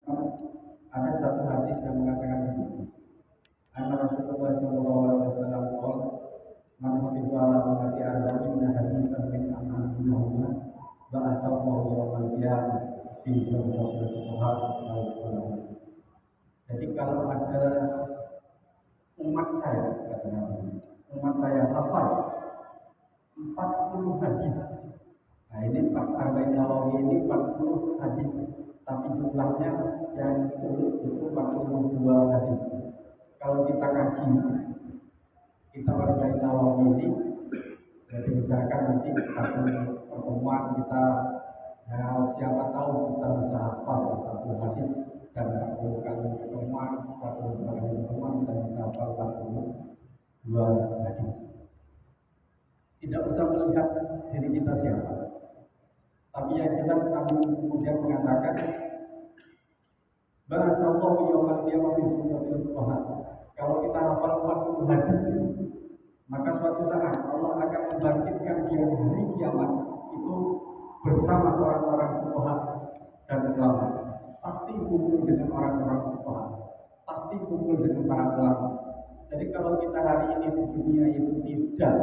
Ada satu hadis yang mengatakan begini. Anna Rasulullah sallallahu alaihi wasallam qol man hafiza ala ummati arba'ina hadisan min amalihima ba'asahu yawmal qiyamah fi suratul fuqaha al-ulama. Jadi kalau ada umat saya, kata Nabi, umat saya hafal 40 hadis. Nah ini pas Arba'in Nawawi ini 40 hadis, tapi jumlahnya yang full itu 42 hadis. Kalau kita ngaji, kita Arba'in Nawawi ini, jadi misalkan nanti satu pertemuan kita, ya siapa tahu kita bisa hafal satu hadis dan 40 kali pertemuan, 40 kali pertemuan kita bisa hafal 42 hadis. Tidak usah melihat diri kita siapa. Tapi yang jelas kami kemudian mengatakan Barakallahu yawmal qiyamah fi sunnatil fuqaha. Kalau kita hafal 40 hadis maka suatu saat Allah akan membangkitkan dia di hari kiamat itu bersama orang-orang fuqaha dan ulama. Pasti kumpul dengan orang-orang fuqaha. Pasti kumpul dengan para ulama. Jadi kalau kita hari ini di dunia itu tidak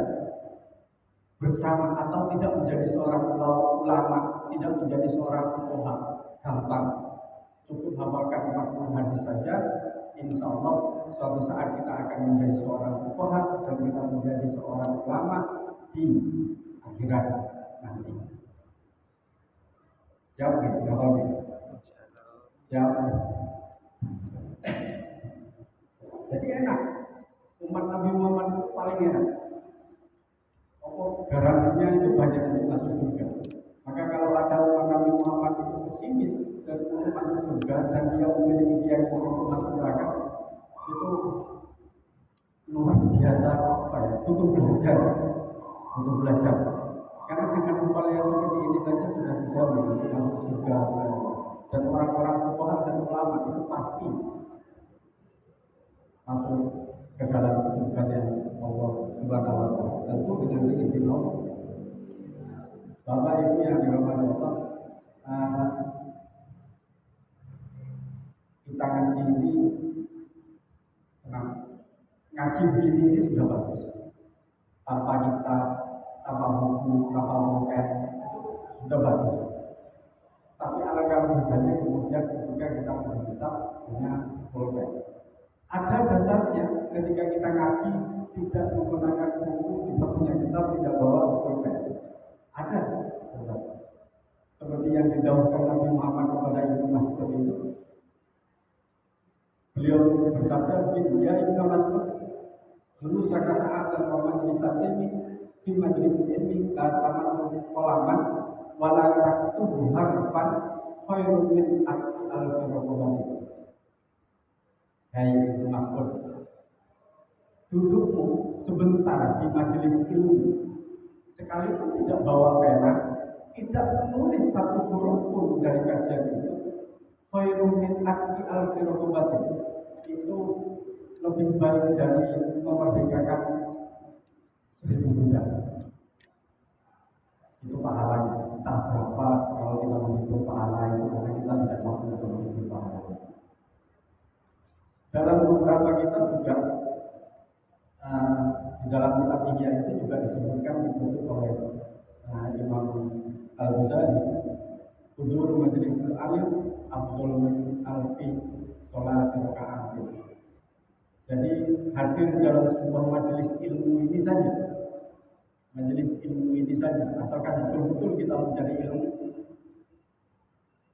bersama atau tidak menjadi seorang ulama, tidak menjadi seorang fuqaha, gampang. Cukup hafalkan 40 hadis saja, insya Allah suatu saat kita akan menjadi seorang fuqaha dan kita menjadi seorang ulama di akhirat nanti. Siap nggak? Siap. Jadi enak. Umat Nabi Muhammad itu paling enak. Garansinya itu banyak untuk masuk surga. Maka kalau ada umat Nabi Muhammad itu pesimis dan untuk masuk surga dan dia memiliki keyakinan untuk masuk neraka, itu luar biasa untuk belajar, Karena dengan hafal yang seperti ini saja sudah dijamin untuk masuk surga. Dan orang-orang fuqaha dan ulama itu pasti masuk ke dalam surga yang Allah Subhanahu wa taala. Tentu dengan seizin Allah. Bapak Ibu yang dirahmati Allah, kita ngaji ini, ngaji begini ini sudah bagus. Tanpa kita, tanpa buku, tanpa moket, itu sudah bagus. Tapi alangkah lebih banyak kemudian ketika kita punya moket. Ada dasarnya ketika kita ngaji tidak menggunakan buku, tidak punya kitab, tidak bawa moket. Ada. Seperti yang didahulukan Nabi Muhammad kepada Ibnu Mas'ud itu. Beliau bersabda begini, ya Ibnu Mas'ud, dulu saka saat dan majlis ilmi, di majlis ilmi tamasuk qalaman wala taktubu harfan khairun min al-firqati. Hai Ibnu Mas'ud, dudukmu sebentar di majelis ilmu, sekalipun tidak bawa pena, tidak menulis satu huruf pun dari kajian itu, khairun min al-firqati, itu lebih baik dari memerdekakan 1000 budak. Itu pahalanya. Entah berapa kalau kita menghitung pahala itu, karena kita tidak mampu untuk menghitung pahala. Dalam beberapa kitab juga di dalam kitab Ihya itu juga disebutkan ditutup oleh Imam Al-Ghazali, Hudur Majlisul Alim Abdul min Alfi Sholat Rakaat. Jadi hadir dalam sebuah majelis ilmu ini saja, asalkan betul-betul kita mencari ilmu,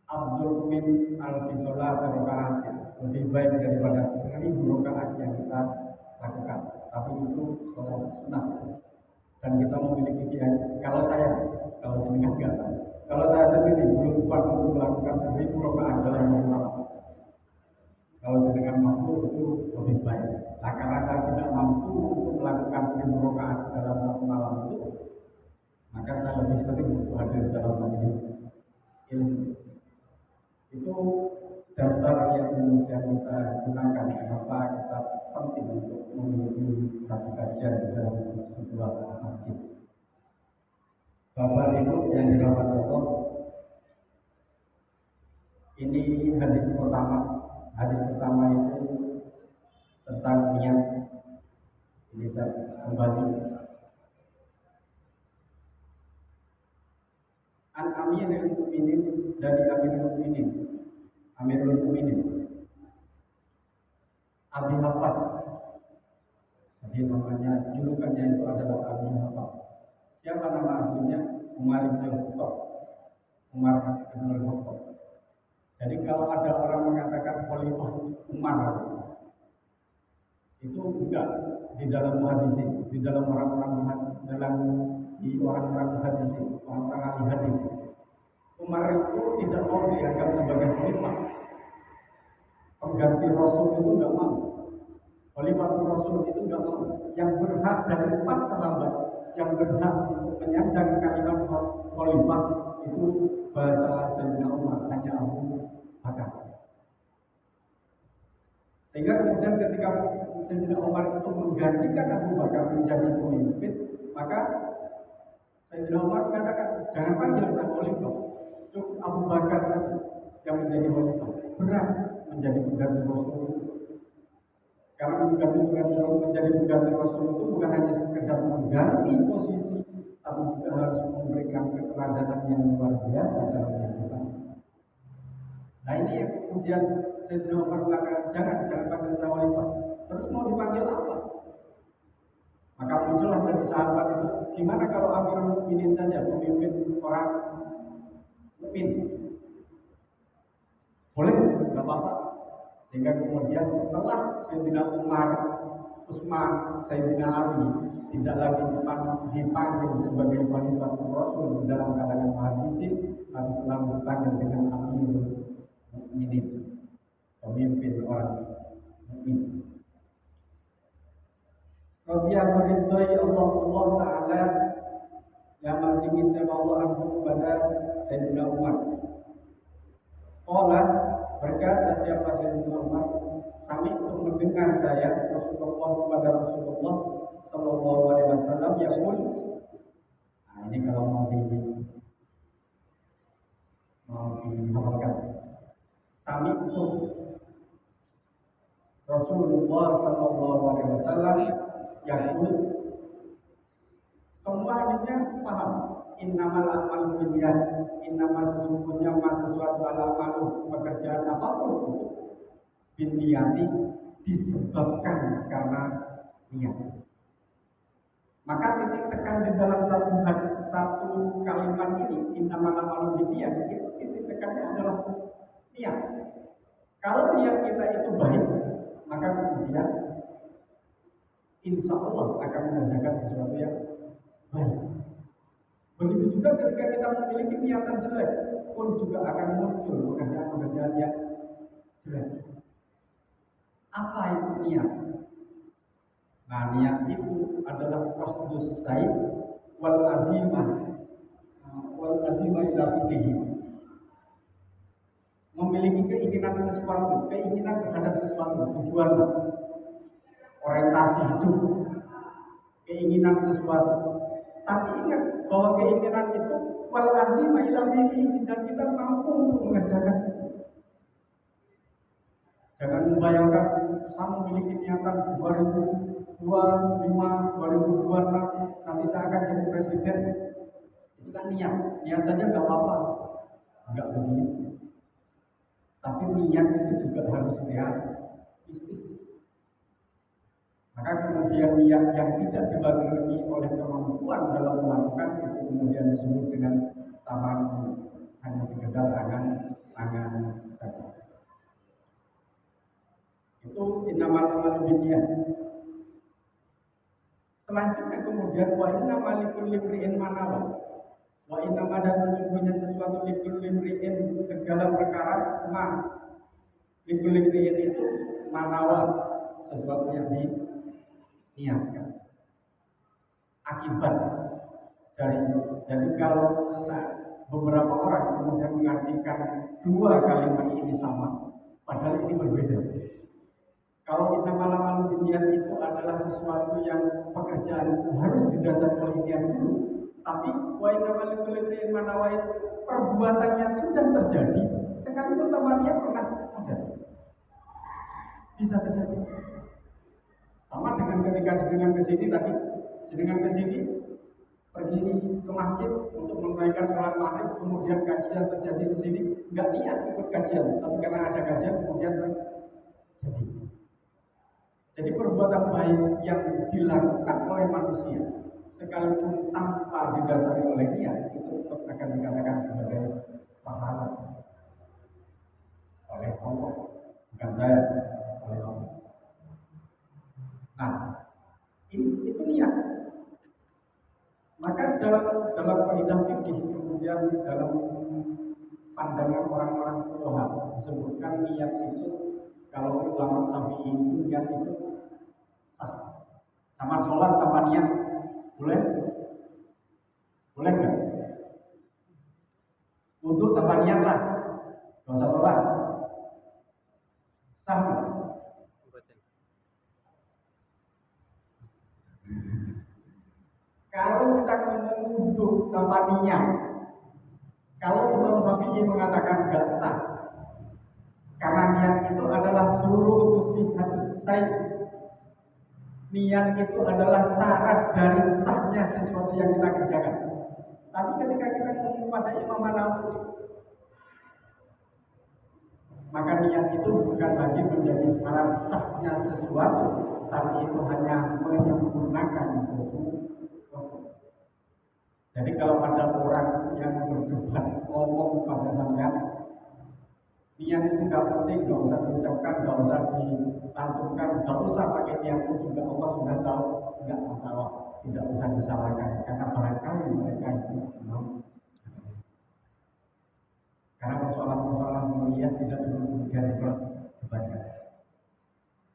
Abdul min Alfi Sholat Rakaat, lebih baik daripada 1000 rakaat yang kita lakukan. Tapi itu sholat sunnah. Dan kita memiliki kalau jenengan enggak, kalau saya sendiri belum kuat untuk melakukan 1000 rakaat dalam malam. Kalau jenengan mampu itu lebih baik. Nah, karena saya tidak mampu untuk melakukan 1000 rakaat dalam satu malam itu, maka saya lebih sering untuk hadir dalam majelis ilmu. Itu dasar yang kemudian kita gunakan kenapa kita penting untuk memiliki satu kajian di dalam sebuah masjid. Bapak Ibu yang dirahmati Allah, ini hadis pertama. Hadis pertama itu tentang niat. Ini saya kembali. An Amirul Mukminin, dari Amirul Mukminin, Amirul Mukminin Abi Hafs. Jadi namanya, julukannya itu adalah Abi Hafs. Siapa nama aslinya? Umar bin Khattab. Umar bin Khattab. Jadi kalau ada orang mengatakan Khalifah Umar, itu enggak di dalam hadis, di dalam orang-orang hadis, orang-orang ahli hadis. Umar itu tidak mau dianggap sebagai khalifah. Pengganti Rasul itu enggak mau. Khalifah Rasul itu enggak mau. Yang berhak dari 4 sahabat yang berhak untuk menyandang kalimat khalifah itu bahasa Sayyidina Umar, hanya Abu Bakar. Sehingga kemudian ketika Sayyidina Umar itu menggantikan Abu Bakar menjadi pemimpin, maka Sayyidina Umar mengatakan, jangan panggil saya khalifah, cukup Abu Bakar saja yang menjadi khalifah. Berat menjadi pengganti Rasul itu. Karena menjadi pengganti Rasul itu bukan hanya sekedar mengganti posisi, tapi juga harus memberikan keteladanan yang luar biasa dalam kehidupan. Nah ini yang kemudian Sayyidina Umar mengatakan, jangan panggil saya khalifah. Terus mau dipanggil apa? Maka muncullah dari sahabat itu, gimana kalau Amirul Mukminin saja, pemimpin orang mukmin? Boleh, nggak apa-apa. Sehingga kemudian setelah Sayyidina Umar, Utsman, Sayyidina Ali tidak lagi dipanggil sebagai khalifah Rasul dalam kalangan muhaddisin, tapi selalu dipanggil dengan Amirul Mukminin, pemimpin orang mukmin. Radhiyallahu meridhai Allah Ta'ala yang tinggi sama Allah anhu kepada Sayyidina Umar. Qala, berkata siapa Sayyidina Umar, sami untuk mendengar saya Rasulullah kepada Rasulullah Sallallahu Alaihi Wasallam yaqul. Nah ini kalau mau dihafalkan. Sami untuk Rasulullah Sallallahu Alaihi Wasallam yaqul. Semua hadisnya paham. Innamal a'malu binniyat, innama sesungguhnya sesuatu al-amalu, pekerjaan apapun itu binniyati, disebabkan karena niat. Maka titik tekan di dalam satu kalimat ini, innamal a'malu binniyat, titik tekannya adalah niat. Kalau niat kita itu baik, maka kemudian insya Allah akan mengerjakan sesuatu yang baik. Begitu juga ketika kita memiliki niatan jelek, pun juga akan muncul pekerjaan-pekerjaan yang jelek. Apa itu niat? Nah, niat itu adalah qasdus sa'i wal azimah ila fi'lihi. Memiliki keinginan sesuatu, keinginan terhadap sesuatu, tujuan, orientasi hidup, keinginan sesuatu. Tapi ingat bahwa keinginan itu wal azimah ila fi'lihi, dan kita mampu untuk mengerjakan itu. Jangan membayangkan saya memiliki niatan 2025, 2026 nanti saya akan jadi presiden. Itu kan niat saja nggak apa-apa, nggak begitu. Tapi niat itu juga harus realistis. Maka kemudian niat yang tidak dibarengi oleh kemampuan dalam melakukan itu kemudian disebut dengan tamanni, hanya sekedar angan-angan saja. Itu innamal a'malu binniyat. Selanjutnya kemudian wa innamal likulli imri'in ma nawa. Wa innama, dan sesungguhnya sesuatu likulli imri'in, segala perkara, ma likulli imri'in itu manawa, sesuatu yang diniatkan. Akibat dari, jadi kalau beberapa orang kemudian mengartikan dua kalimat ini sama, padahal ini berbeda. Kalau innamal a'malu binniyat itu adalah sesuatu yang pekerjaan itu harus didasari oleh niat dulu. Tapi wa innamal likulli imri'in ma nawa itu perbuatannya sudah terjadi, sekalipun tanpa niat pernah Bisa terjadi. Sama dengan ketika jenengan ke sini tadi, jenengan ke sini pergi ke masjid untuk menunaikan sholat maghrib, kemudian kajian terjadi di sini, nggak niat ikut kajian, tapi karena ada kajian kemudian terjadi. Jadi perbuatan baik yang dilakukan oleh manusia, sekalipun tanpa didasari oleh niat, itu tetap akan dikatakan sebagai pahala oleh Allah, bukan saya, oleh Allah. Nah, itu niat. Maka dalam kaidah fikih, kemudian dalam pandangan orang-orang fuqaha disebutkan niat itu, kalau ulama Syafi'i itu niat itu sah. Sama sholat tanpa niat boleh? Boleh nggak? Wudu tanpa niat lah, nggak usah sholat. Sah nggak? Kalau kita ngomong wudu tanpa niat, kalau Imam Syafi'i mengatakan nggak sah, karena niat itu adalah suruh sihhatus sa'i. Niat itu adalah syarat dari sahnya sesuatu yang kita kerjakan. Tapi ketika kita ngomong pada Imam Hanafi, maka niat itu bukan lagi menjadi syarat sahnya sesuatu, tapi itu hanya menyempurnakan sesuatu. Jadi kalau ada orang yang berdebat ngomong pada sampean, niat itu nggak penting, nggak usah diucapkan, nggak usah dilantunkan, nggak usah pakai niat itu juga Allah sudah tahu, nggak masalah, tidak usah disalahkan, karena barangkali mereka itu mau. Karena persoalan-persoalan mulia tidak perlu kemudian diperdebatkan.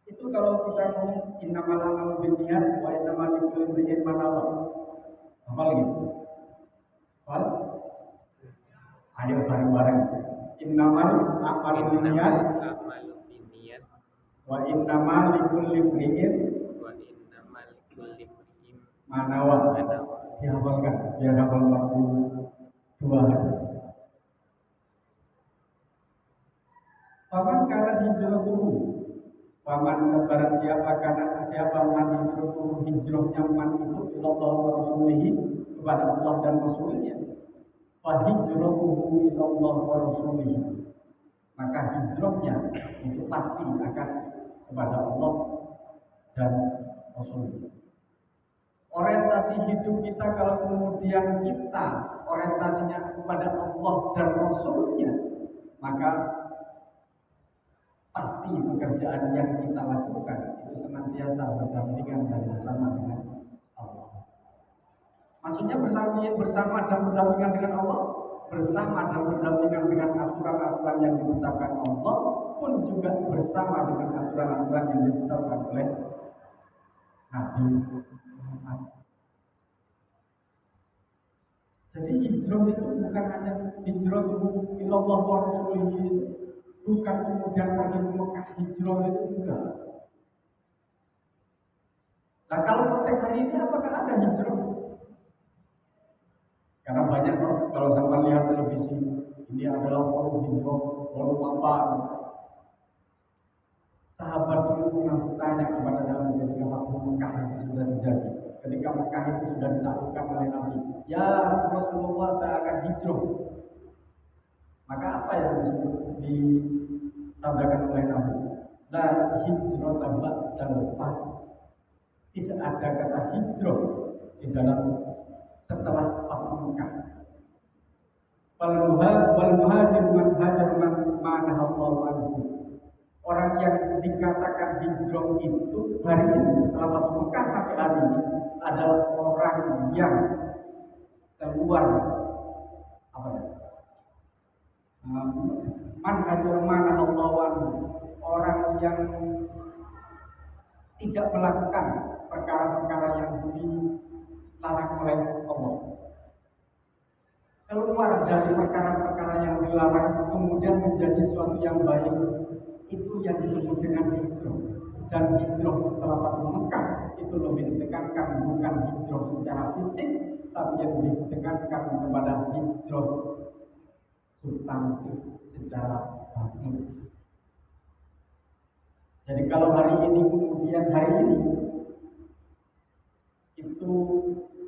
Itu kalau kita ngomong innamal a'malu binniyat wa innamal likulli imri'in ma nawa. Apa lagi? Hal? Ayo bareng-bareng. Innamal a'malu binniyat wa innamal likulli imri'in ma nawa. Dihafalkan, biar hafal 42 hadis. Faman kana hijratuhu, faman barang siapa man hijratuhu, hijrahnya man itu ilallah wa rasulihi, kepada Allah dan Rasulnya. Fa hijratuhu ilallah wa rasulihi, maka hijrahnya itu pasti akan kepada Allah dan Rasulnya. Orientasi hidup kita kalau kemudian kita orientasinya kepada Allah dan Rasulnya, maka pasti pekerjaan yang kita lakukan itu senantiasa berdampingan dan bersama dengan Allah. Maksudnya bersama dan berdampingan dengan Allah, bersama dan berdampingan dengan aturan-aturan yang ditetapkan Allah, pun juga bersama dengan aturan-aturan yang ditetapkan oleh Nabi Muhammad. Jadi hijrah itu bukan hanya hijrah ilallah wa rasulihi, bukan kemudian pergi ke Mekah, hijrah itu enggak. Nah kalau konteks hari ini apakah ada hijrah? Karena banyak kalau sampai lihat televisi, ini adalah forum hijrah, forum apa? Sahabat dulu pernah bertanya kepada Nabi ketika waktu Mekah itu sudah terjadi, ketika Mekah itu sudah ditaklukkan oleh Nabi, ya Rasulullah saya akan hijrah. Maka apa yang disampaikan oleh Nabi? La hijrah ba'dal fath. Tidak ada kata hijrah di dalam setelah Fathu Mekah. Wal muhajir man hajar man manahallahu anhu. Orang yang dikatakan hijrah itu hari ini setelah Fathu Mekah sampai hari ini adalah orang yang keluar apa ya? Man hajar manahallahu anhu. Orang yang tidak melakukan perkara-perkara yang dilarang oleh Allah, keluar dari perkara-perkara yang dilarang kemudian menjadi sesuatu yang baik, itu yang disebut dengan hijrah. Dan hijrah setelah Fathu Mekah itu lebih ditekankan bukan hijrah secara fisik, tapi yang ditekankan kepada hijrah substantif secara batin. Jadi kalau hari ini kemudian hari ini itu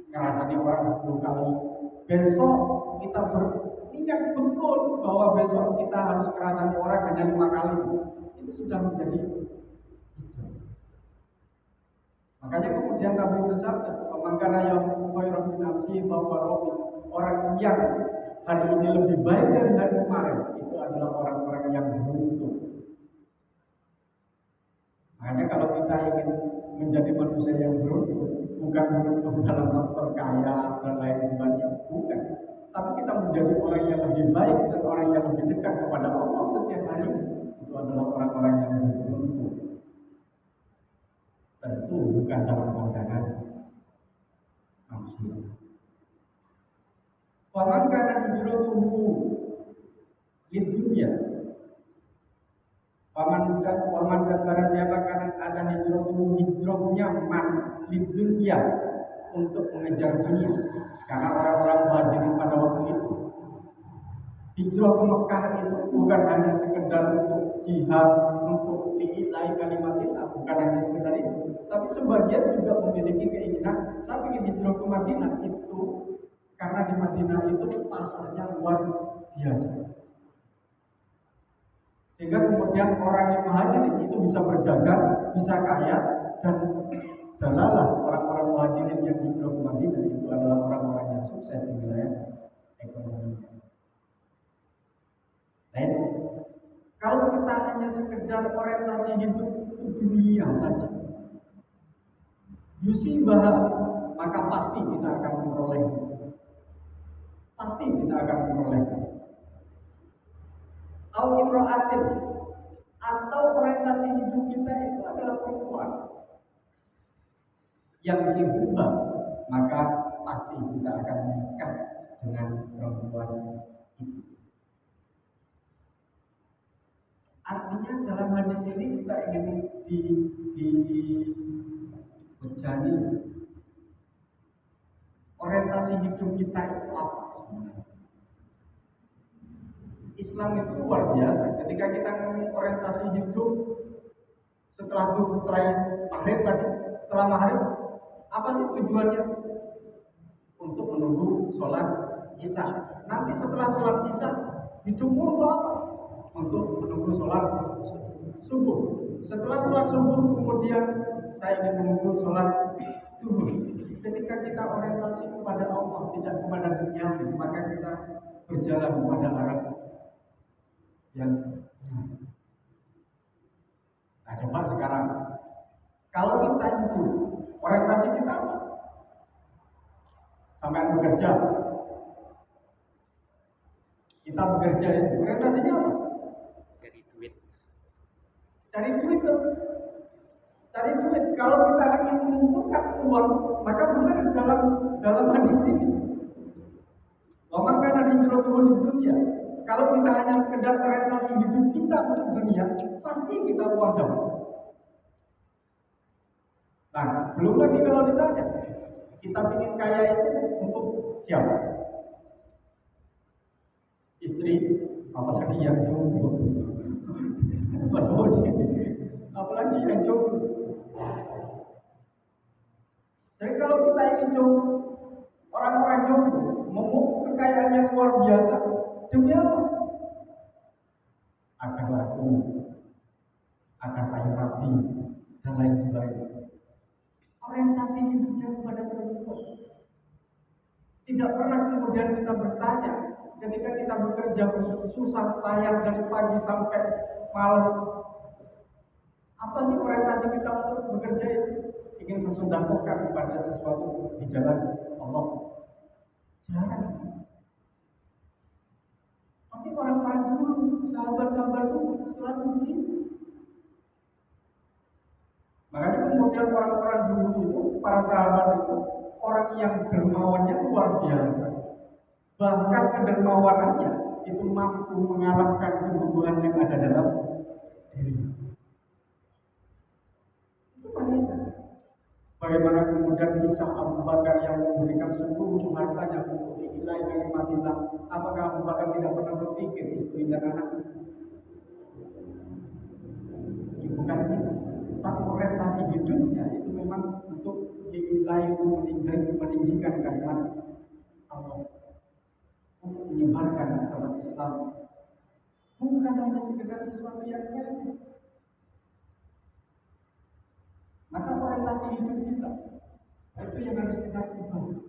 ngerasani orang 10 kali, besok kita berniat betul bahwa besok kita harus ngerasani orang hanya 5 kali, itu sudah menjadi hijrah. Makanya kemudian Nabi bersabda, "Mangkana yang khairan min nafsi bahwa orang yang hari ini lebih baik dari hari kemarin itu adalah orang-orang yang beruntung." Makanya kalau kita ingin menjadi manusia yang beruntung, bukan beruntung dalam faktor kaya dan lain sebagainya, bukan. Tapi kita menjadi orang yang lebih baik dan orang yang lebih dekat kepada Allah setiap hari, itu adalah orang-orang yang lebih beruntung. Tentu bukan dalam pandangan manusia. Faman kana hijratuhu lidunya. Paman dan barang siapa karena ada hijrahnya man lidunya untuk mengejar dunia. Karena orang-orang muhajirin pada waktu itu hijrah ke Mekah itu bukan hanya sekedar untuk jihad, untuk lillahi kalimatillah, bukan hanya sekedar itu. Tapi sebagian juga memiliki keinginan, saya ingin hijrah ke Madinah itu karena di Madinah itu pasarnya luar biasa. Sehingga kemudian orang yang muhajirin itu bisa berdagang, bisa kaya, dan dalalah orang-orang muhajirin yang hijrah ke Madinah itu adalah orang-orang yang sukses di wilayah ekonomi. Nah, kalau kita hanya sekedar orientasi hidup dunia saja, yusibah, maka pasti kita akan memperoleh. Pasti kita akan memperoleh. Al-imra'atin, atau orientasi hidup kita itu adalah perempuan yang dihubah, maka pasti kita akan menikah dengan perempuan itu. Artinya dalam hadis ini kita ingin dicari orientasi hidup kita itu apa? Islam itu luar biasa. Ketika kita ngomong orientasi hidup setelah maghrib tadi, setelah maghrib apa sih tujuannya? Untuk menunggu sholat isya. Nanti setelah sholat isya hidupmu untuk apa? Untuk menunggu sholat subuh. Setelah sholat subuh kemudian saya ingin menunggu sholat zuhur. Ketika kita orientasi kepada Allah, tidak kepada dunia, maka kita berjalan pada arah yang nah, coba sekarang kalau kita itu orientasi kita apa? Sampai bekerja, kita bekerja itu orientasinya apa? Cari duit. Kalau kita ingin mengumpulkan uang, maka benar dalam hadis ini. Bahwa karena hijratuhu lidunya. Kalau kita hanya sekedar orientasi hidup kita untuk dunia, pasti kita uang dapat. Nah, belum lagi kalau ditanya, kita ingin kaya itu untuk siapa? Istri, apalagi yang jomblo. Apalagi yang jomblo. Jadi kalau kita ingin jomblo, orang-orang jomblo memiliki kekayaan yang luar biasa, demi apa? Agar laku, agar kaya rapi, dan lain sebagainya. Orientasi hidupnya kepada perempuan. Tidak pernah kemudian kita bertanya ketika kita bekerja susah payah dari pagi sampai malam. Apa sih orientasi kita untuk bekerja itu? Ingin bersedekahkan kepada sesuatu di jalan Allah. Jangan. Tapi orang-orang dulu, sahabat-sahabat dulu selalu begitu. Makanya kemudian orang-orang dulu itu, para sahabat itu, orang yang dermawannya luar biasa. Bahkan kedermawanannya itu mampu mengalahkan kebutuhan yang ada dalam diri. Itu mereka. Bagaimana kemudian kisah Abu Bakar yang memberikan seluruh hartanya untuk lillahi kalimatillah. Apakah Abu Bakar tidak pernah berpikir istri dan anak? Ibu bukan itu. Tapi orientasi hidupnya itu memang untuk nilai untuk meninggikan kalimat Allah, untuk menyebarkan agama Islam, bukan hanya sekedar sesuatu yang lain. Maka orientasi hidup kita itu yang harus kita ubah.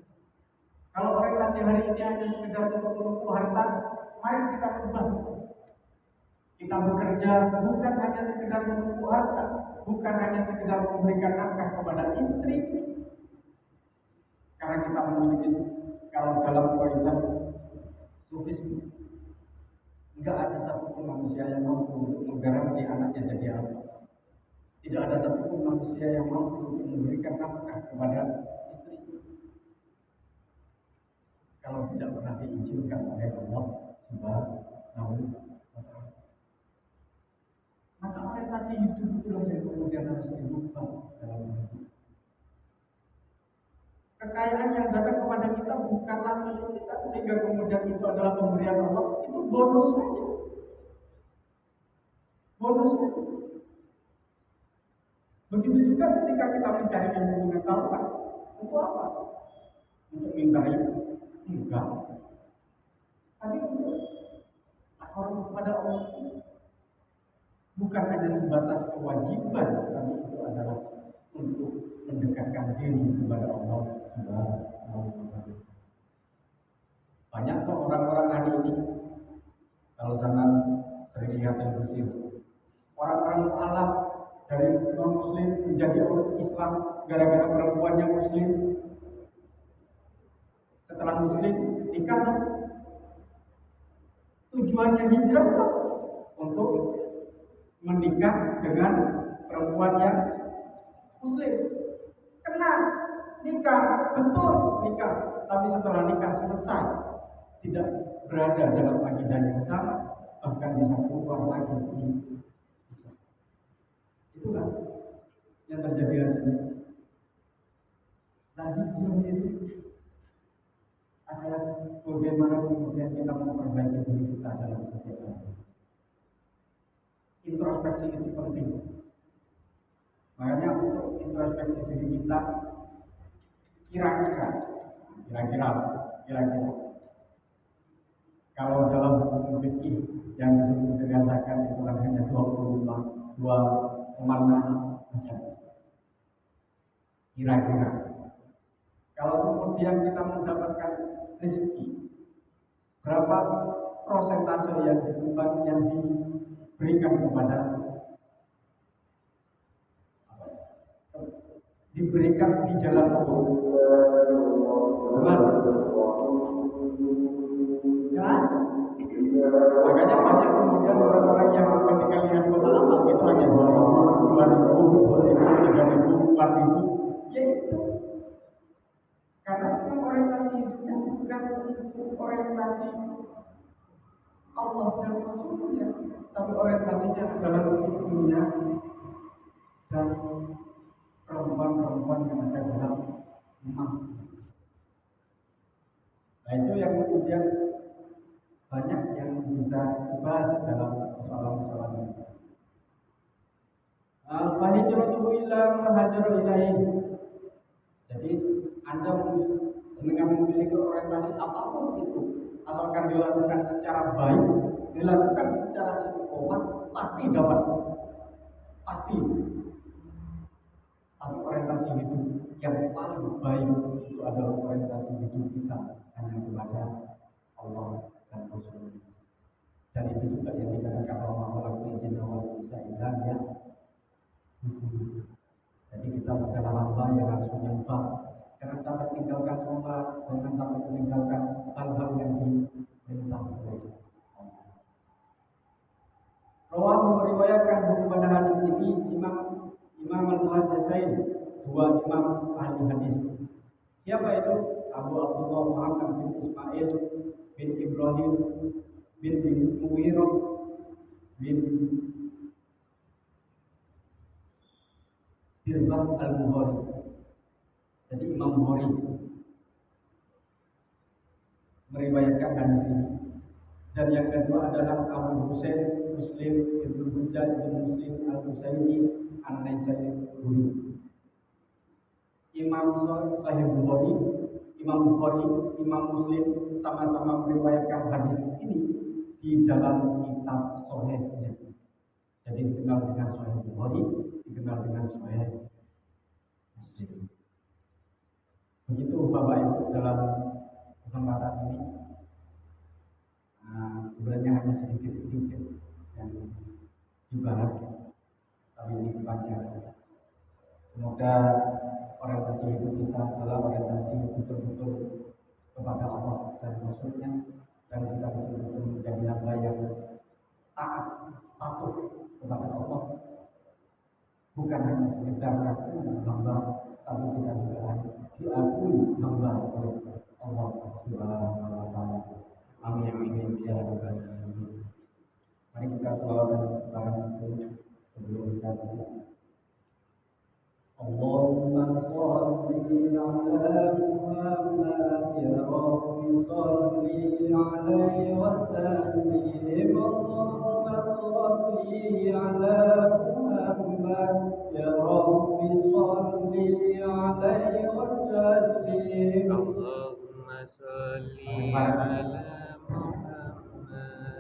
Kalau orientasi hari ini hanya sekedar untuk menumpu harta, mari kita ubah. Kita bekerja bukan hanya sekedar menumpu harta, bukan hanya sekedar memberikan nafkah kepada istri, karena kita memiliki, kalau dalam kaidah sufisme, enggak ada satupun manusia yang mampu untuk menggaransi anaknya jadi apa. Tidak ada satupun manusia yang mampu untuk memberikan nafkah kepada istri kalau tidak pernah diizinkan oleh Allah Subhanahu wa Ta'ala. Maka orientasi hidup itulah yang kemudian harus dirubah dalam hidup. Kekayaan yang datang kepada kita bukanlah milik kita, sehingga kemudian itu adalah pemberian Allah, itu bonus saja. Bonus saja. Begitu juga ketika kita mencari ilmu pengetahuan, untuk apa? Untuk minta ilmu? Enggak. Tapi untuk takarrub kepada Allah, bukan hanya sebatas kewajiban, tapi itu adalah untuk mendekatkan diri kepada Allah Subhanahu wa Ta'ala. Banyak tuh orang-orang hari ini, kalau zaman sering lihat televisi, orang-orang mu'alaf dari non-muslim menjadi orang Islam gara-gara perempuannya muslim. Setelah muslim nikah, tujuannya hijrah tuh untuk menikah dengan perempuan yang muslim. Kena nikah, betul nikah, tapi setelah nikah selesai tidak berada dalam akidah yang sama, bahkan bisa keluar lagi di Islam. Itulah yang terjadi hari ini. Nah, hijrah itu adalah bagaimana kemudian kita memperbaiki diri kita dalam setiap hari. Introspeksi itu penting. Makanya untuk introspeksi diri kita, kira-kira kalau dalam hukum fikih yang disebut dengan zakat itu kan hanya 2,6%. Kira-kira kalau kemudian kita mendapatkan rezeki, berapa prosentase yang diberikan kepada diberikan di jalan Allah? Makanya banyak kemudian orang-orang yang ketika lihat kota amal itu hanya 2.000, 3.000, 4.000, yaitu karena orientasi hidupnya bukan untuk orientasi Allah dan Rasulnya, tapi orientasinya adalah untuk dunia dan perempuan-perempuan yang ada dalam rumah. Nah, itu yang kemudian banyak yang bisa dibahas dalam persoalan-persoalan ini. Fahijratuhu ila ma hajara ilaihi. Jadi Anda dengan memiliki orientasi apapun itu, asalkan dilakukan secara baik, dilakukan secara istiqomah, pasti dapat. Pasti. Tapi orientasi hidup yang paling baik itu adalah orientasi hidup kita hanya kepada Allah dan Rasul. Dan itu juga yang dikatakan Allah walaupun jinna wal insa illa ya. Jadi kita adalah hamba yang harus menyembah. Jangan sampai meninggalkan sholat, jangan sampai meninggalkan hal-hal yang diperintah oleh Allah. Rawah meriwayatkan buku pada hadis ini Imam Al-Muhaddisain, dua imam ahli hadis. Siapa itu? Abu Abdullah Muhammad bin Ismail bin Ibrahim bin Muwirah bin Dirbah Al-Bukhari. Jadi Imam Bukhari meriwayatkan hadis ini Dan yang kedua adalah Abu Husain Muslim Ibnu Hujjah bin Muslim Al-Husaini An-Naisaburi. Imam Sahih Bukhari, Imam Bukhari, Imam Muslim sama-sama meriwayatkan hadis ini di dalam kitab Sahihnya. Jadi dikenal dengan Sahih Bukhari, dikenal dengan Sahih Muslim. Begitu Bapak Ibu dalam kesempatan ini. Sebenarnya hanya sedikit-sedikit yang dibahas, tapi ini pelajaran. Semoga orientasi hidup kita adalah orientasi betul-betul kepada Allah dan Rasul-Nya, dan kita betul-betul menjadi hamba yang taat, patuh kepada Allah. Bukan hanya sekedar ngaku hamba, tapi kita juga diakui hamba oleh Allah Subhanahu wa Ta'ala. Amin amin ya rabbal alamin. Mari kita selawat bareng itu sebelum kita tutup. Allahumma shalli ala Muhammad ya Rabbi shalli alaihi wa sallim. Allahumma shalli ala Muhammad ya Rabbi shalli alaihi wa sallim. Allahumma shalli ala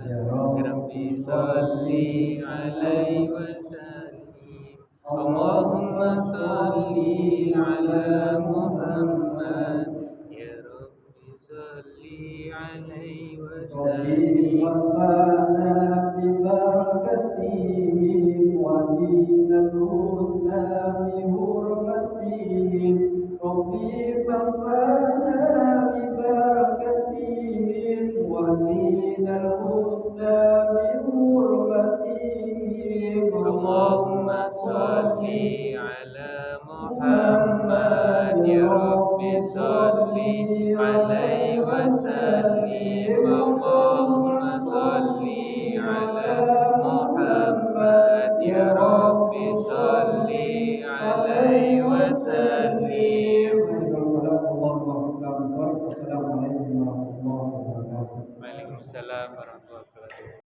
Ya Rabbi salli alaihi wa sallim. Allahumma salli ala Muhammad. Ya Rabbi salli alaihi wa sallim. Rabbana bi barakatihim wa dinal husna bi hurmatihim. Rabbi fanfa'na bi barakatihim wa dinal husna bi hurmatihim. Allahumma salli ala Muhammad. Ya Rabbi salli alaihi wa sallim. Allahumma salli ala Muhammad. Ya Rabbi salli alaihi wa sallim. Assalamualaikum warahmatullahi wabarakatuh. Waalaikumsalam warahmatullahi wabarakatuh.